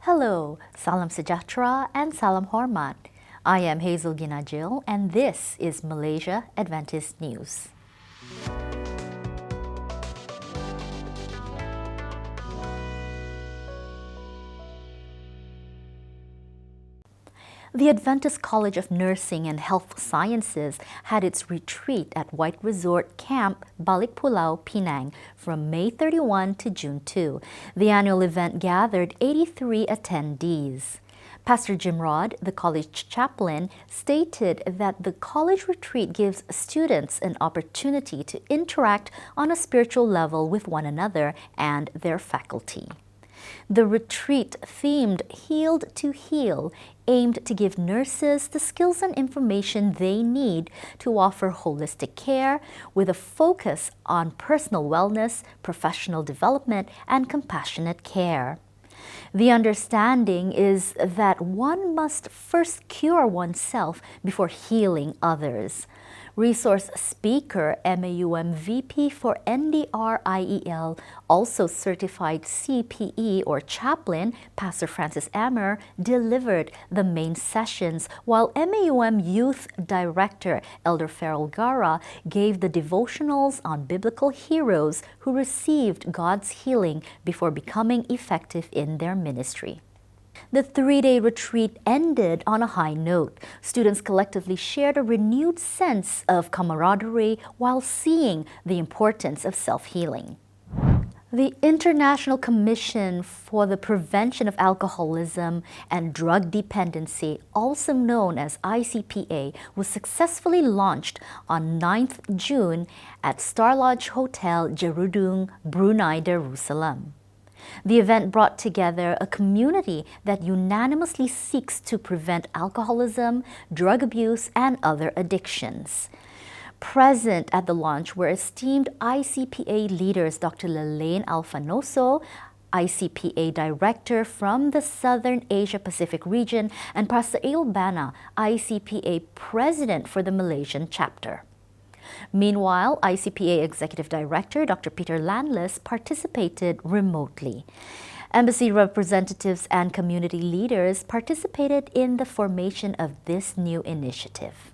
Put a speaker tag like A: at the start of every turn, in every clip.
A: Hello, Salam Sejahtera and Salam Hormat. I am Hazel Ginajil and this is Malaysia Adventist News. The Adventist College of Nursing and Health Sciences had its retreat at White Resort Camp, Balik Pulau, Penang from May 31 to June 2. The annual event gathered 83 attendees. Pastor Jim Rod, the college chaplain, stated that the college retreat gives students an opportunity to interact on a spiritual level with one another and their faculty. The retreat, themed Healed to Heal, aimed to give nurses the skills and information they need to offer holistic care with a focus on personal wellness, professional development, and compassionate care. The understanding is that one must first cure oneself before healing others. Resource speaker, MAUM VP for NDRIEL, also certified CPE or chaplain, Pastor Francis Ammer, delivered the main sessions, while MAUM Youth Director, Elder Farrell Gara, gave the devotionals on biblical heroes who received God's healing before becoming effective in their ministry. The three-day retreat ended on a high note. Students collectively shared a renewed sense of camaraderie while seeing the importance of self-healing. The International Commission for the Prevention of Alcoholism and Drug Dependency, also known as ICPA, was successfully launched on 9th June at Star Lodge Hotel, Jerudong, Brunei Darussalam. The event brought together a community that unanimously seeks to prevent alcoholism, drug abuse, and other addictions. Present at the launch were esteemed ICPA leaders Dr. Lelaine Alfanoso, ICPA Director from the Southern Asia Pacific region, and Pastor Bana, ICPA President for the Malaysian chapter. Meanwhile, ICPA Executive Director Dr. Peter Landless participated remotely. Embassy representatives and community leaders participated in the formation of this new initiative.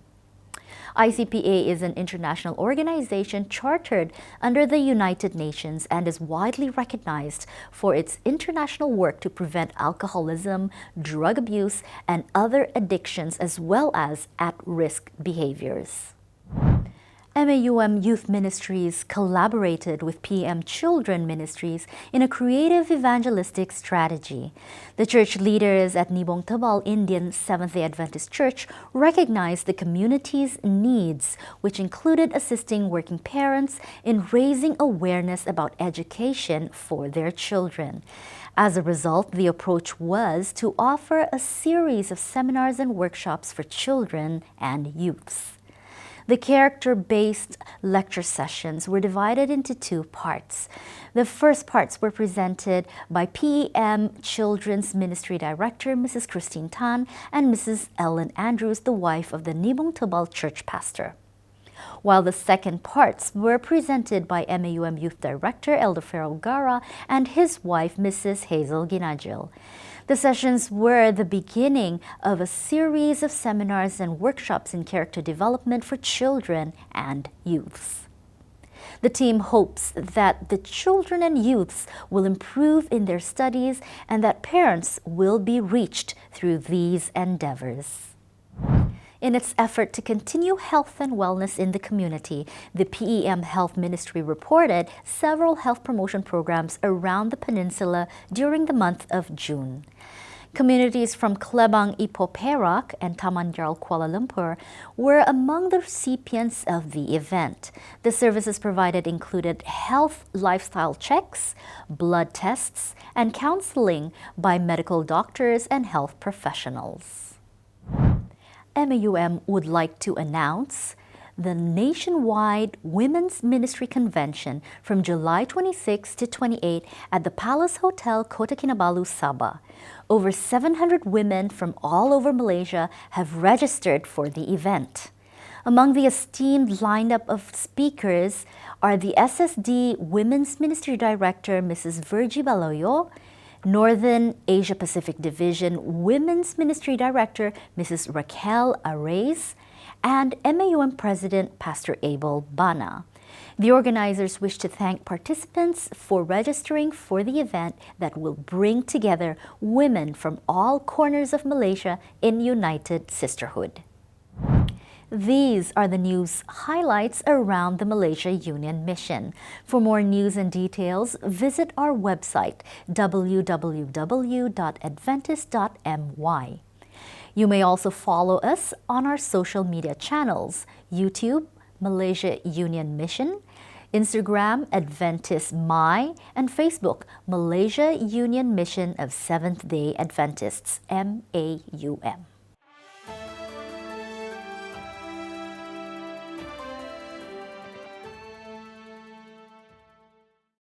A: ICPA is an international organization chartered under the United Nations and is widely recognized for its international work to prevent alcoholism, drug abuse, and other addictions as well as at-risk behaviors. MAUM Youth Ministries collaborated with PM Children Ministries in a creative evangelistic strategy. The church leaders at Nibong Tebal Indian Seventh-day Adventist Church recognized the community's needs, which included assisting working parents in raising awareness about education for their children. As a result, the approach was to offer a series of seminars and workshops for children and youths. The character-based lecture sessions were divided into two parts. The first parts were presented by PEM Children's Ministry Director Mrs. Christine Tan and Mrs. Ellen Andrews, the wife of the Nibong Tebal church pastor. While the second parts were presented by MAUM Youth Director Elder Farrell Gara and his wife Mrs. Hazel Ginajil. The sessions were the beginning of a series of seminars and workshops in character development for children and youths. The team hopes that the children and youths will improve in their studies and that parents will be reached through these endeavors. In its effort to continue health and wellness in the community, the PEM Health Ministry reported several health promotion programs around the peninsula during the month of June. Communities from Klebang, Ipoh, Perak, and Taman Jaro, Kuala Lumpur were among the recipients of the event. The services provided included health lifestyle checks, blood tests, and counseling by medical doctors and health professionals. MAUM would like to announce the nationwide Women's Ministry Convention from July 26 to 28 at the Palace Hotel, Kota, Kinabalu, Sabah. Over 700 women from all over Malaysia have registered for the event. Among the esteemed lineup of speakers are the SSD Women's Ministry Director Mrs. Virgie Baloyo, Northern Asia Pacific Division Women's Ministry Director Mrs. Raquel Arraez, and MAUM President Pastor Abel Bana. The organizers wish to thank participants for registering for the event that will bring together women from all corners of Malaysia in united sisterhood. These are the news highlights around the Malaysia Union Mission. For more news and details, visit our website www.adventist.my. You may also follow us on our social media channels: YouTube, Malaysia Union Mission, Instagram, Adventist My, and Facebook, Malaysia Union Mission of Seventh-day Adventists, MAUM.